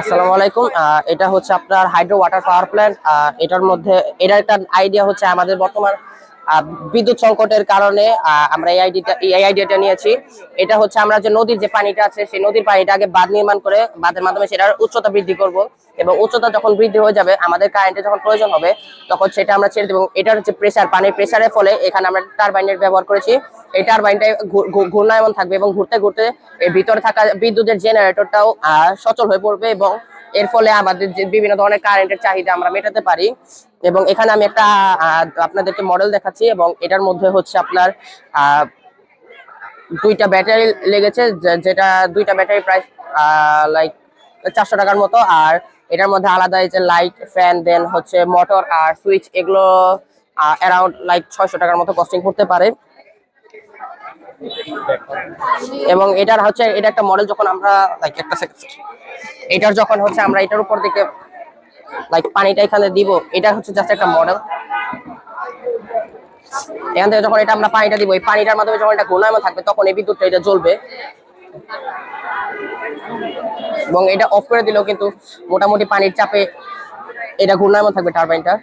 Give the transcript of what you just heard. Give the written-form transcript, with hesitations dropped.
আসসালামু আলাইকুম। এটা হচ্ছে আপনার হাইড্রো ওয়াটার পাওয়ার প্ল্যান্ট। এটার মধ্যে এটার একটা আইডিয়া হচ্ছে আমাদের বর্তমান আহ, বিদ্যুৎ সংকটের কারণে আমরা এই আইডিয়াটা নিয়েছি। এটা হচ্ছে আমরা যে নদীর যে পানিটা আছে সেই নদীর পানিটা আগে বাঁধ নির্মাণ করে বাঁধের মাধ্যমে সেটার উচ্চতা বৃদ্ধি করব, এবং উচ্চতা যখন বৃদ্ধি হয়ে যাবে আমাদের কারেন্টের যখন প্রয়োজন হবে তখন সেটা আমরা ছেড়ে দেবো। এবং এটার হচ্ছে প্রেসার, পানির প্রেসারের ফলে এখানে আমরা টারবাইনের ব্যবহার করেছি। এই টারবাইনটা ঘূর্ণায়মান থাকবে এবং ঘুরতে ঘুরতে এর ভিতরে থাকা বিদ্যুতের জেনারেটরটাও সচল হয়ে পড়বে, এবং এর ফলে আমাদের যে বিভিন্ন ধরনের কারেন্টের চাহিদা আমরা মেটাতে পারি। এবং এখানে আমি একটা আপনাদেরকে মডেল দেখাচ্ছি, এবং এটার মধ্যে হচ্ছে আপনার দুইটা ব্যাটারি লেগেছে, যেটা দুইটা ব্যাটারি প্রায় লাইক 400 টাকার মতো। আর এটার মধ্যে আলাদা এই যে লাইট, ফ্যান, দেন হচ্ছে মোটর আর সুইচ, এগুলো অ্যারাউন্ড লাইক 600 টাকার মতো কস্টিং করতে পারে। এবং এটার হচ্ছে এটা একটা মডেল, যখন আমরা লাইক একটা সেকেন্ড, এটার যখন হচ্ছে আমরা এটার উপর দিকে লাইক পানিটা এখানে দিব, এটা হচ্ছে জাস্ট একটা মডেল। এখান থেকে যখন এটা আমরা পানিটা দিব, এই পানিটার মাধ্যমে যখন এটা ঘূর্ণায়মান থাকবে তখন এই বিদ্যুৎটা এটা জ্বলবে। এবং এটা অফ করে দিলেও কিন্তু মোটামুটি পানির চাপে এটা ঘূর্ণায়মান থাকবে টারবাইনটা।